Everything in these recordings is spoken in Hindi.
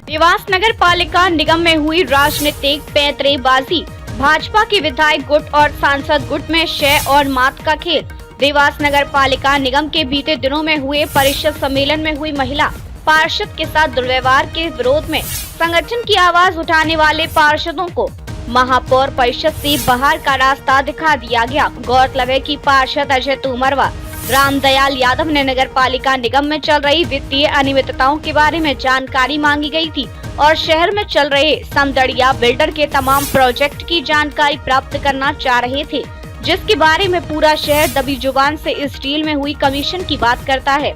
देवास नगर पालिका निगम में हुई राजनीतिक पैंतरेबाजी, भाजपा के विधायक गुट और सांसद गुट में शय और मात का खेल। देवास नगर पालिका निगम के बीते दिनों में हुए परिषद सम्मेलन में हुई महिला पार्षद के साथ दुर्व्यवहार के विरोध में संगठन की आवाज उठाने वाले पार्षदों को महापौर परिषद से बाहर का रास्ता दिखा दिया गया। गौरतलब है कि पार्षद अजय तोमर व रामदयाल यादव ने नगर पालिका निगम में चल रही वित्तीय अनियमितताओं के बारे में जानकारी मांगी गई थी और शहर में चल रहे समदड़िया बिल्डर के तमाम प्रोजेक्ट की जानकारी प्राप्त करना चाह रहे थे, जिसके बारे में पूरा शहर दबी जुबान से इस डील में हुई कमीशन की बात करता है।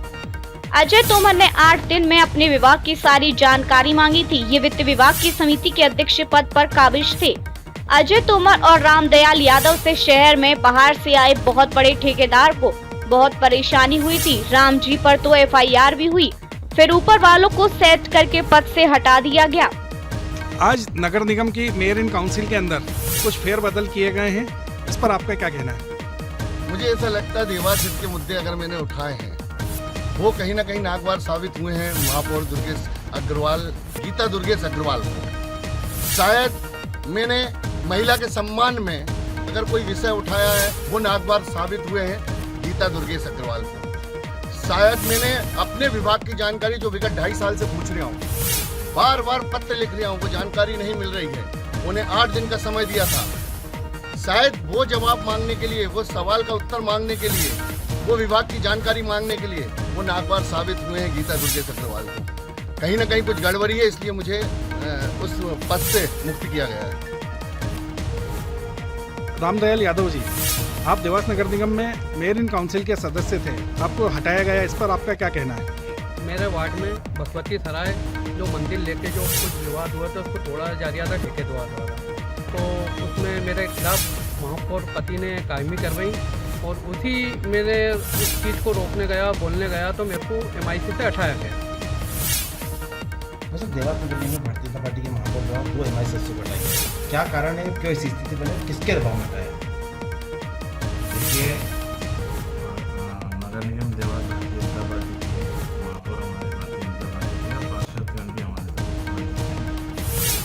अजय तोमर ने 8 दिन में अपने विभाग की सारी जानकारी मांगी थी। ये वित्त विभाग की समिति के अध्यक्ष पद पर काबिज थे। अजय तोमर और रामदयाल यादव से शहर में बाहर से आए बहुत बड़े ठेकेदार को बहुत परेशानी हुई थी। राम जी पर तो FIR भी हुई, फिर ऊपर वालों को सेट करके पद से हटा दिया गया। आज नगर निगम की मेयर इन काउंसिल के अंदर कुछ फेरबदल किए गए हैं, इस पर आपका क्या कहना है? मुझे ऐसा लगता है देवास हित के मुद्दे अगर मैंने उठाए हैं वो कहीं ना कहीं नागवार साबित हुए हैं महापौर दुर्गेश अग्रवाल, गीता दुर्गेश अग्रवाल को। शायद मैंने महिला के सम्मान में अगर कोई विषय उठाया है वो नागवार साबित हुए हैं गीता दुर्गेश अग्रवाल को। शायद मैंने अपने विभाग की जानकारी जो विगत 2.5 साल से पूछ रहा हूँ, बार बार पत्र लिख रहा हूँ, वो जानकारी नहीं मिल रही है। उन्हें 8 दिन का समय दिया था, शायद वो जवाब मांगने के लिए, वो सवाल का उत्तर मांगने के लिए, वो विभाग की जानकारी मांगने के लिए वो नागवार साबित हुए हैं गीता दुर्गेश अग्रवाल को। कहीं ना कहीं कुछ गड़बड़ी है, इसलिए मुझे उस पद से मुक्त किया गया है। रामदयाल यादव जी, आप देवास नगर निगम में मेयर इन काउंसिल के सदस्य थे, आपको हटाया गया, इस पर आपका क्या कहना है? मेरे वार्ड में भगवती सराय जो मंदिर लेके जो कुछ विवाद हुआ था उसको तोड़ा जा रहा था ठेकेदार द्वारा, तो उसमें मेरे खिलाफ महापौर पति ने कायमी करवाई और उसी मेरे उस चीज़ को रोकने गया, बोलने गया तो मेरे को MIC से हटाया गया। वैसे देवास नगर निगम में भारतीय जनता पार्टी के महापौर द्वारा 2 MIC से हटाई गई, क्या कारण है, क्यों ऐसी स्थिति बने, किसके दबाव में हटाया? देखिए, नगर निगम देवास भारतीय जनता पार्टी के महापौर हमारे भारतीय जनता पार्टी के पार्षदगण भी हमारे साथ,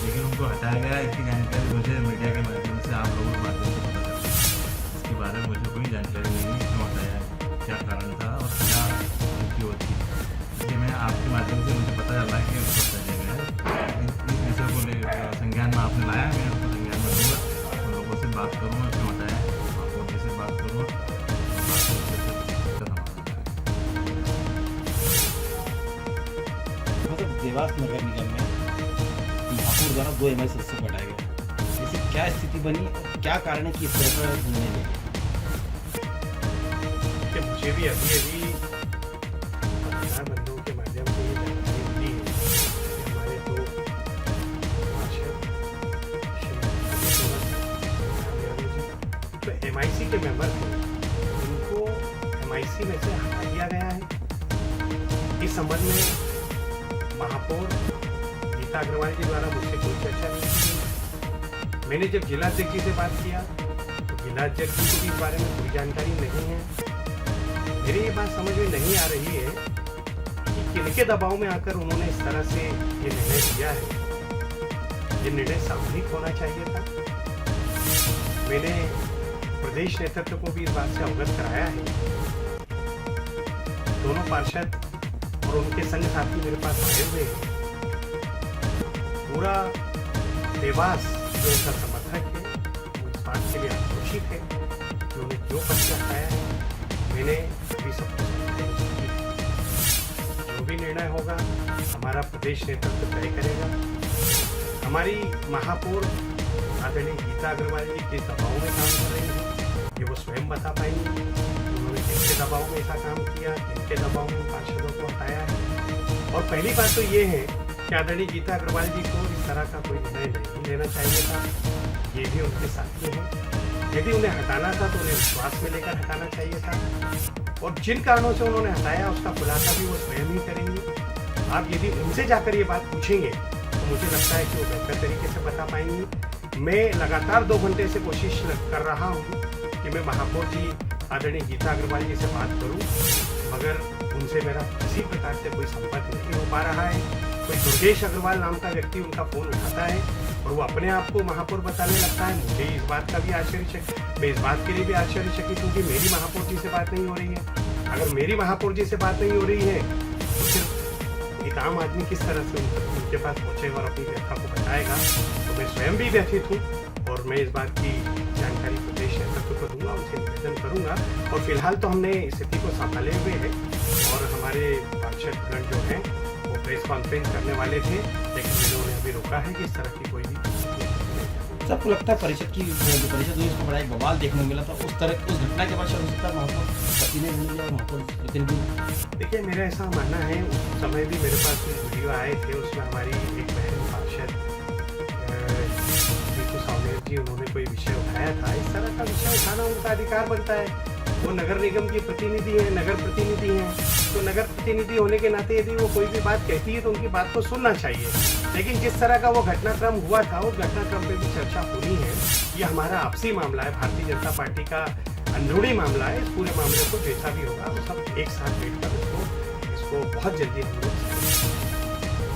लेकिन उनको हटाया गया इसकी जानकारी मुझे मीडिया के माध्यम से, आप लोगों के माध्यम से पता चला। इसके बारे में मुझे कोई जानकारी नहीं है, क्यों हटाया, क्या कारण था और क्या उनकी होती है। इसलिए मैं आपके माध्यम से मुझे पता चला कि उनको हटाया गया है। इस विषय को लेकर संज्ञान में आपने लाया, मैं उसको संज्ञान में लूँगा, उन लोगों से बात करूँगा, क्यों हटाया, महापौर जी से बात करूँगा। मतलब देवास नगर निगम में महापौर द्वारा 2 MIC से हटाया गया, जैसे क्या स्थिति बनी और क्या कारण है कि इस तरह का निर्णय लिया? मुझे भी अभी बंधुओं के माध्यम से ये जानकारी मिली है कि हमारे 2 पार्षद तो MIC के मेंबर थे, उनको MIC में से हटा दिया गया है। इस संबंध में महापौर गीता अग्रवाल जी द्वारा मुझसे कोई चर्चा नहीं की। मैंने जब जिलाध्यक्ष जी से बात किया तो जिलाध्यक्ष जी को भी इस बारे में कोई जानकारी नहीं है। मेरी ये बात समझ में नहीं आ रही है कि किनके दबाव में आकर उन्होंने इस तरह से ये निर्णय लिया है। ये निर्णय सामूहिक होना चाहिए था। मैंने प्रदेश नेतृत्व को भी इस बात से अवगत कराया है। दोनों पार्षद और उनके संग साथी मेरे पास आए हुए हैं। पूरा देवास जो उनका समर्थक है वो इस बात के लिए आक्रोशित है कि उन्हें जो पद से हटाया है। मैंने अभी सब कुछ जो भी निर्णय होगा हमारा प्रदेश नेतृत्व तय करेगा। हमारी महापौर आदरणीय गीता अग्रवाल जी किस दबाव में काम कर रही है ये वो स्वयं बता पाएंगे। उन्होंने किसके दबाव में ऐसा काम किया, किनके दबाव में पार्षदों को हटाया है। और पहली बात तो ये है कि आदरणीय गीता अग्रवाल जी को इस तरह का कोई निर्णय नहीं लेना चाहिए था। ये भी उनके साथी हैं। यदि उन्हें हटाना था तो उन्हें विश्वास में लेकर हटाना चाहिए था। और जिन कारणों से उन्होंने हटाया उसका खुलासा भी वो स्वयं ही करेंगे। आप यदि उनसे जाकर ये बात पूछेंगे तो मुझे लगता है कि वो बेहतर तरीके से बता पाएंगे। मैं लगातार 2 घंटे से कोशिश कर रहा हूँ कि कि मैं महापौर जी आदरणीय गीता अग्रवाल जी से बात करूं, मगर उनसे मेरा किसी प्रकार से कोई संपर्क नहीं हो पा रहा है। कोई दुर्गेश अग्रवाल नाम का व्यक्ति उनका फोन उठाता है और वो अपने आप को महापौर बताने लगता है। मुझे इस बात का भी आश्चर्यचकित, मैं इस बात के लिए भी आश्चर्यचकित हूँ कि मेरी महापौर जी से बात नहीं हो रही है। अगर मेरी महापौर जी से बात नहीं हो रही है तो फिर एक आम आदमी किस तरह से उनके पास पहुंचेगा और अपनी व्यथा को बताएगा। तो मैं स्वयं भी व्यथित हूँ और मैं इस बात की जानकारी प्रदेश नेतृत्व को दूंगा, उनसे निवेदन करूंगा। और फिलहाल तो हमने स्थिति को संभाले हुए हैं और हमारे पार्षदगण जो हैं वो प्रेस कॉन्फ्रेंस करने वाले थे, लेकिन मैंने उन्हें अभी रोका है कि इस तरह की कोई भी तो आपको लगता है परिषद की जो परिषद हुई उसमें बड़ा एक बवाल देखने को मिला था, उस घटना के बाद शायद उसका महापौर पति ने मिल गया महापौर प्रतिनिधि। देखिए, मेरा ऐसा मानना है, उस समय भी मेरे पास कुछ वीडियो आए थे, उसमें हमारी एक बहन पार्षद नीतू सावनेर जी, उन्होंने कोई विषय उठाया था। इस तरह का विषय उठाना उनका अधिकार बनता है। वो नगर निगम की प्रतिनिधि है, नगर प्रतिनिधि हैं, तो नगर प्रतिनिधि होने के नाते यदि वो कोई भी बात कहती है तो उनकी बात को सुनना चाहिए। लेकिन जिस तरह का वो घटनाक्रम हुआ था, उस घटनाक्रम पे भी चर्चा होनी है। ये हमारा आपसी मामला है, भारतीय जनता पार्टी का अंदरूनी मामला है। इस पूरे मामले को जैसा भी होगा वो सब एक साथ बैठकर इसको बहुत जल्दी हम लोग